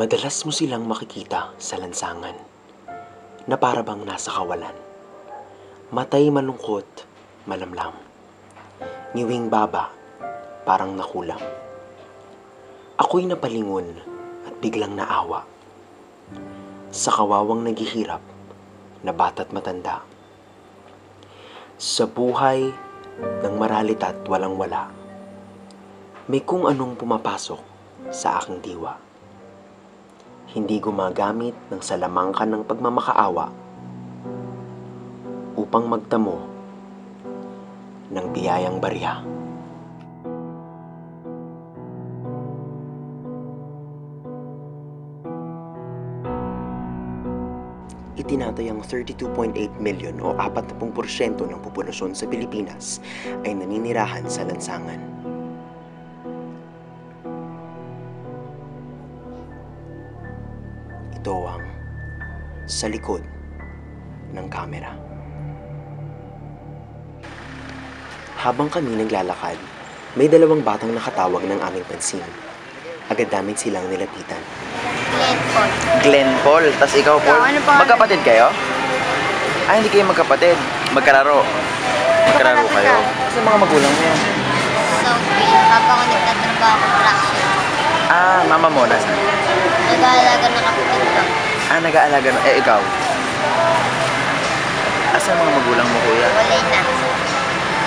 Madalas mo silang makikita sa lansangan na para bang nasa kawalan. Matay malungkot, malamlam. Ngiwing baba, parang nakulam. Ako'y napalingon at biglang naawa sa kawawang naghihirap na bata't matanda. Sa buhay ng maralit at walang-wala, may kung anong pumapasok sa aking diwa. Hindi gumagamit ng salamangka ng pagmamakaawa upang magtamo ng biyayang barya. Itinatayang 32.8 milyon o 40% ng populasyon sa Pilipinas ay naninirahan sa lansangan. Ito ang sa likod ng kamera. Habang kami naglalakad, may dalawang batang nakatawag ng aming pansin. Agad namin silang nilapitan. Glenn Paul. Tas ikaw, Paul? Magkapatid kayo? Ah, hindi kayo magkapatid. Magkalaro. Magkalaro kayo. Kasi mga magulang mo yan. Sa Philippines, habang ako nagtatrabaho ko traction. Ah, mama mo nasa? Nag-aalaga ng kapatid ko. Ah, nag-aalaga na. Eh, ikaw? Asan mga magulang mo, kuya? Walay na.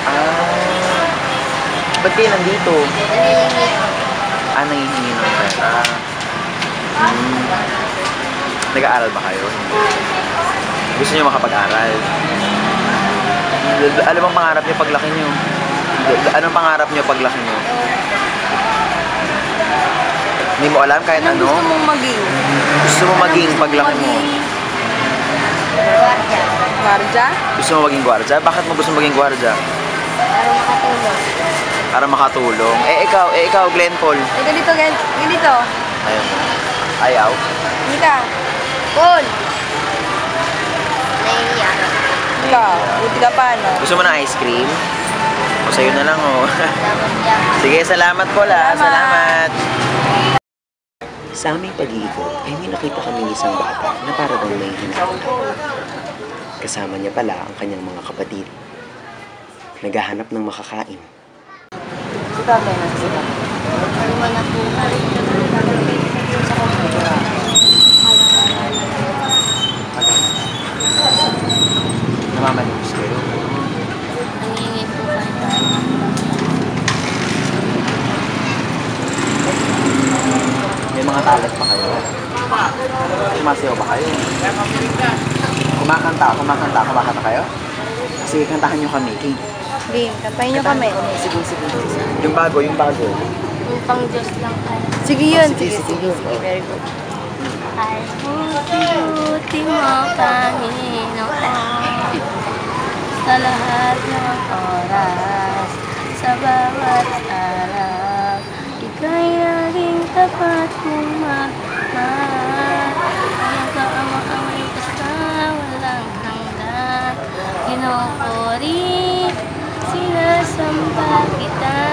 Ah, ba't kayo nandito? Nalilingi ko. Ah, nangihingi ng pera. Nag-aaral ba kayo? Gusto niyo makapag-aral? Ano bang pangarap niyo paglaki niyo? Anong pangarap niyo paglaki niyo? Hindi mo alam kahit ano? Gusto mong maging? Gusto mo maging paglaki mo? Guardia. Guardia? Gusto mo maging gwardiya? Bakit mo gusto maging gwardiya? Para makatulong. Para makatulong. Eh ikaw, Glenn Paul. Eh, ganito. Ayun. Ayaw. Hindi ka. Paul! Nahihiya. Ikaw, buti ka pa, no? Gusto mo ng ice cream? O sa'yo na lang, oh. Dapat yan. Sige, salamat Paul, ah. Salamat. Sa aming pag-iikot ay may nakita kami isang bata na para bang may hinahanap. Kasama niya pala ang kanyang mga kapatid. Naghahanap ng makakain. Iwan na po. Sa computer. Namamalimos kayo. Nangihingi po kayo. May mga talent pa kayo? Sumasayaw ba kayo? Kumakanta kayo? Sige, kantahan nyo kami, King. Game, kantahin nyo kami. Sige. Yung bago. Yung pang Diyos lang kayo. Sige yun. Sige. Very good. Ay, buti mo, Panginoon, sa lahat ng oras, sa bawat araw, ika'y naging tapat kong mahal. Ang kaama-amay ka sa walang hanggan, kinukuri, sinasamba kita,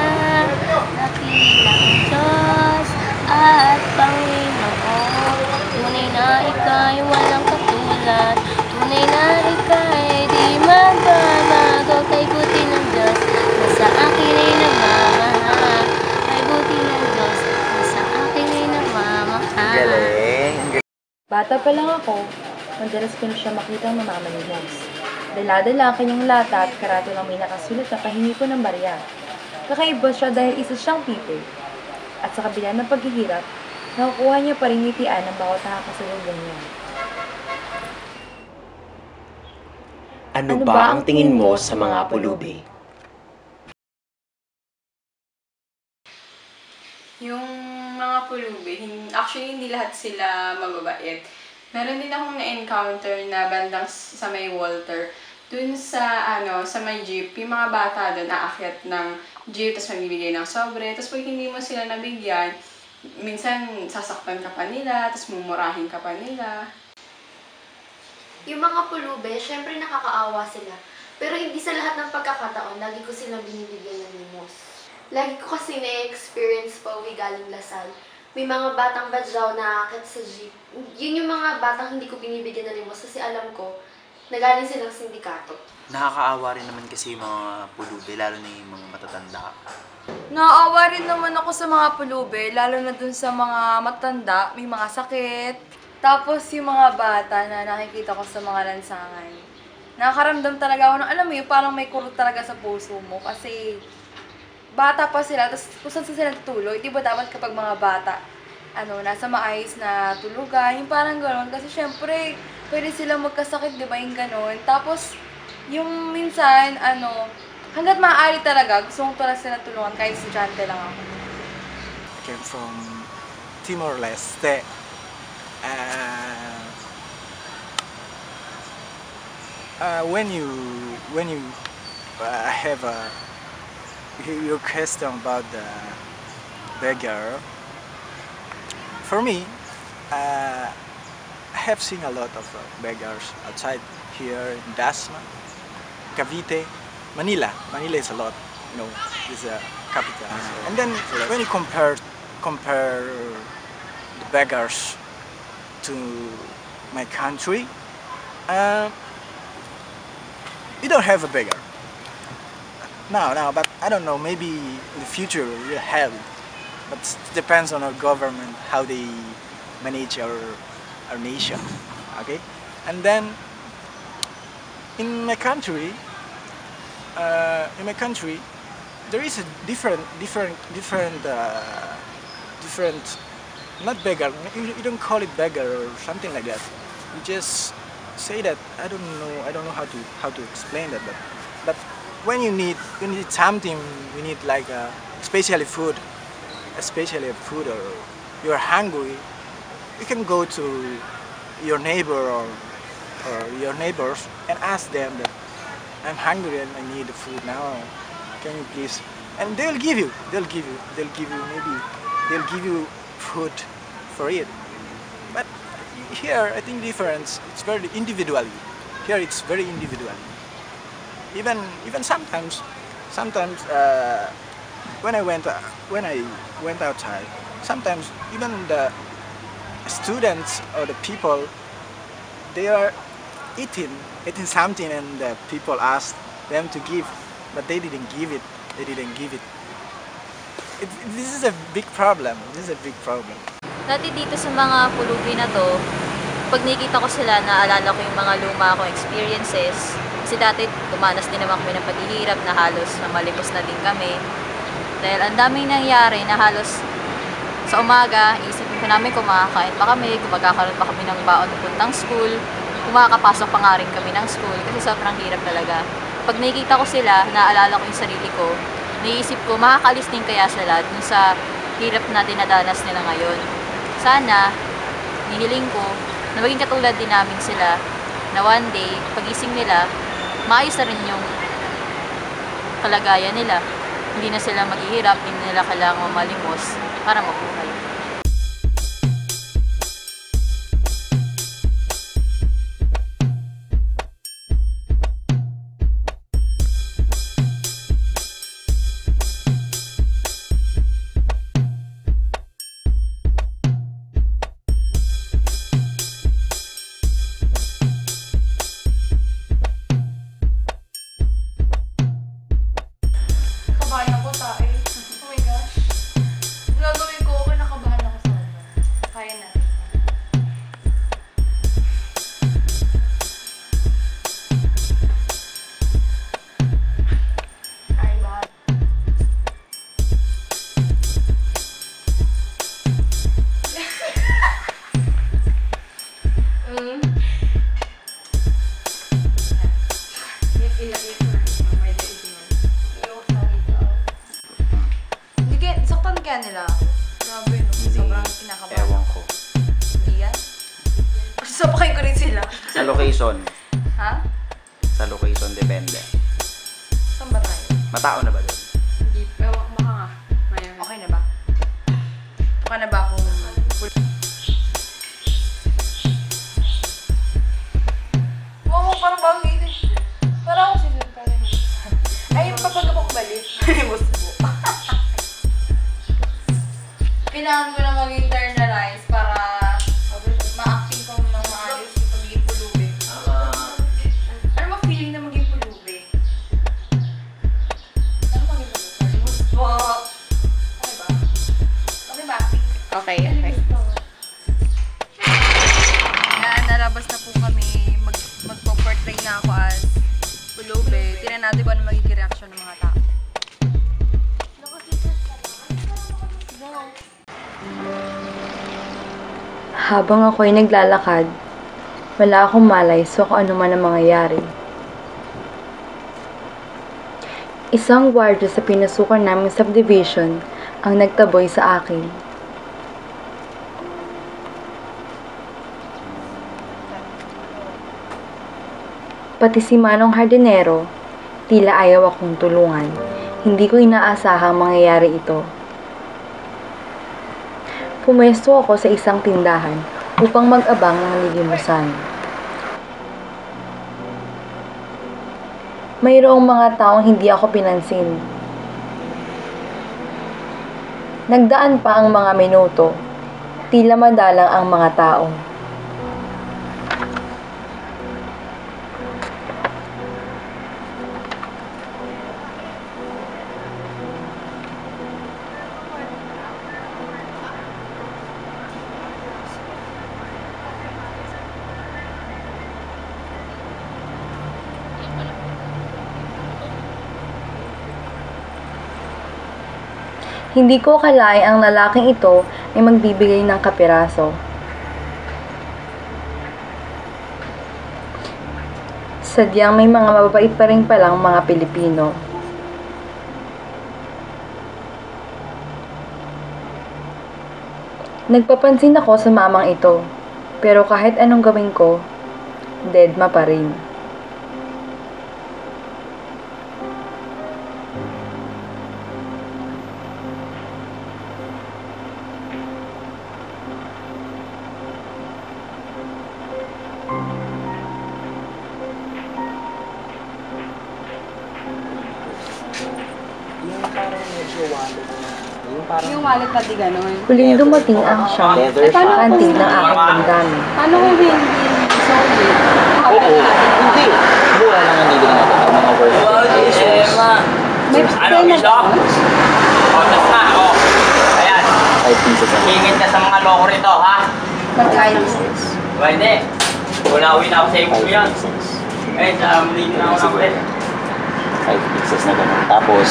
dakilang Diyos at Panginoon. Tunay na ika'y walang katulad, tunay na ika'y di magbabago. Kay buti ng Diyos na sa akin ay nagmamahal, kay buti ng Diyos na sa akin ay nagmamahal. Galing. Bata pa lang ako, madalas ko na siya makita ang namamanihos. Dala-dala ang kanyang lata at karato ng may nakasulat na pahingi ko ng barya. Kakaiba siya dahil isa siyang people. At sa kabila ng paghihirap, nakukuha niya pa rin ngitian ng bawat nakakasalubong niya. Ano ba ang tingin mo sa mga pulubi? Yung mga pulubi, actually hindi lahat sila mababait. Meron din akong na-encounter na bandang sa may Walter. Dun sa, sa may jeep, yung mga bata dun aakyat ng jeep, tapos magbibigay ng sobre. Tapos pag hindi mo sila nabigyan, minsan sasaktan ka pa nila, tapos mumurahin ka pa nila. Yung mga pulube, syempre nakakaawa sila. Pero hindi sa lahat ng pagkakataon, lagi ko silang binibigyan ng limos. Lagi ko kasi na-experience pa uwi galing Lasal. May mga batang badge daw na aakit sa jeep. Yun yung mga batang hindi ko binibigyan ng limos kasi alam ko, nagaling silang sindikato. Nakakaawa rin naman kasi yung mga pulubi, lalo na yung mga matatanda. Naaawa rin naman ako sa mga pulube, lalo na dun sa mga matanda, may mga sakit. Tapos yung mga bata na nakikita ko sa mga lansangan. Nakakaramdam talaga ako ng, alam mo yun, parang may kurot talaga sa puso mo. Kasi bata pa sila, tapos kung saan sila tuloy, di ba dapat kapag mga bata, nasa maayos na tulugan, yung parang gano'n. Kasi syempre, pwede silang magkasakit, di ba, yung gano'n. Tapos, yung minsan, hanggat maaari talaga, gusto kong talaga sila tulungan kahit estudyante lang ako. I came from Timor-Leste. When you have your question about the beggar, for me, I have seen a lot of beggars outside here in Dasma, Cavite, Manila. Manila is a lot, is a capital. And then when you compare the beggars to my country, we don't have a beggar. No, but I don't know, maybe in the future we'll have it. But it depends on our government, how they manage our nation, okay? And then in my country, there is a different, not beggar, you don't call it beggar or something like that. You just say that, I don't know how to explain that, but when you need something, you need like especially food, or you're hungry, you can go to your neighbor or your neighbors and ask them that I'm hungry and I need food now. Can you please? And they'll give you food for it. But here, I think difference. It's very individually. Here, it's very individually. Even sometimes, when I went outside, sometimes even the students or the people, they are eating something, and the people asked them to give, but they didn't give it. This is a big problem. Dati dito sa mga pulubi na to, pag nakikita ko sila, naalala ko yung mga luma akong experiences. Kasi dati, dumanas din naman kami ng paghihirap na halos malimos na din kami. Dahil ang daming nangyari na halos sa umaga, iisipin ko namin kung makakain pa kami, kung magkakaroon pa kami ng baon puntang school, kung makakapasok pa nga rin kami ng school, kasi sobrang hirap talaga. Pag nakikita ko sila, naalala ko yung sarili ko, naiisip ko, makakalis din kaya sila dun sa hirap na dinadanas nila ngayon. Sana, nihiling ko, na maging katulad din namin sila, na one day, pagising nila, maayos na rin yung kalagayan nila. Hindi na sila maghihirap, hindi nila kailangan malimos para mabuhay. Kabahan ako, tae. Oh my gosh. Gagawin ko, okay, nakabahan ako sa ano. Kaya na. Ay, bahan. Saktan kaya nila ako. Grabe, no? Sobrang kinakabahan. Ewan ko. Hindi yan? Sapakin ko rin sila. Sa location. Ha? Sa location, depende. Saan ba tayo? Matao na ba doon? Hindi, ewan ko baka nga. Ngayon. Okay na ba? Okay na ba kung... Wow, parang bagay din. Parang ako sisunod ka rin. Ay, papag ako balik. Ay, mo subo. Kailangan ko na maging natin kung ano magiging reaksyon ng mga tao. Habang ako'y naglalakad, wala akong malay so kung ano man ang mangyayari. Isang gwardiya sa pinasukan naming subdivision ang nagtaboy sa akin. Pati si Manong Hardinero, tila ayaw akong tulungan. Hindi ko inaasahang mangyayari ito. Pumesto ako sa isang tindahan upang mag-abang ng ligimusan. Mayroong mga taong hindi ako pinansin. Nagdaan pa ang mga minuto, tila madalang ang mga tao. Hindi ko akalain ang lalaking ito ay magbibigay ng kapiraso. Sadyang may mga mababait pa rin palang mga Pilipino. Nagpapansin ako sa mamang ito, pero kahit anong gawin ko, deadma pa rin. Yung parang medyo wallet na. Yung parang... Yung wallet na di ganun. Huling dumating ang siyang Leather siya. kantig ng aking damdamin. Paano kung hindi solid? Oo. Hindi. Mura lang ang nilin natin ng mga worth pesos. May pena ba? Otas na, oh. Ayan. 5 pieces lang. Hingin ka sa mga loko rito, ha? Magkano? Pwede. Ulawin ako sa imo 5 yan. pieces. Eh, sa muli na ako ng 5 pieces na ganun. Tapos,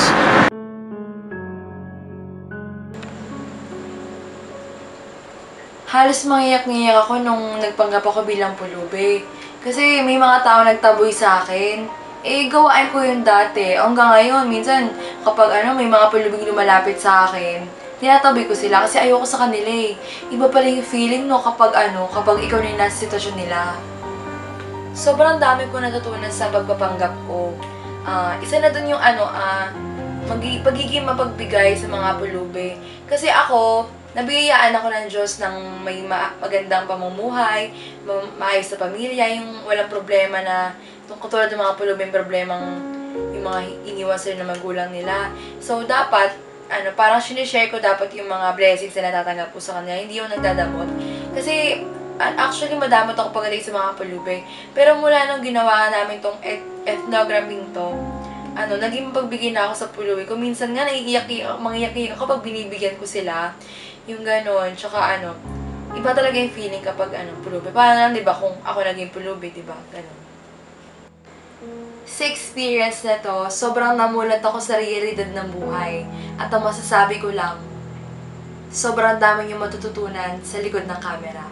Halos mangiyak-ngiyak ako nung nagpanggap ako bilang pulubi. Kasi may mga tao nagtaboy sa akin. Eh, gawain ko yun dati. Hanggang ngayon, minsan, kapag may mga pulubing lumalapit sa akin, tinataboy ko sila kasi ayoko sa kanila eh. Iba pala yung feeling no kapag kapag ikaw na yung nasa sitwasyon nila. Sobrang dami ko natutunan sa pagpapanggap ko. Isa na dun yung pagiging mapagbigay sa mga pulubi. Kasi ako, nabiyayaan ako ng Diyos ng may magandang pamumuhay, maayos na pamilya, yung walang problema na, katulad ng mga pulubing problemang yung mga iniwan sila ng magulang nila. So, dapat, parang sinishare ko dapat yung mga blessings na natatanggap ko sa kanila, hindi yung nagdadamot. Kasi, actually, madamot ako pagdating sa mga pulubi. Pero mula nung ginawa namin tong ethnography to, naging mapagbigay na ako sa pulubi ko. Minsan nga, mangiyak-iyak ako pag binibigyan ko sila. Yung ganon, tsaka iba talaga yung feeling kapag pulubi. Paano lang, diba, kung ako naging pulubi, diba, ganon. Sa experience na to, sobrang namulat ako sa realidad ng buhay. At ang masasabi ko lang, sobrang dami yung matututunan sa likod ng camera.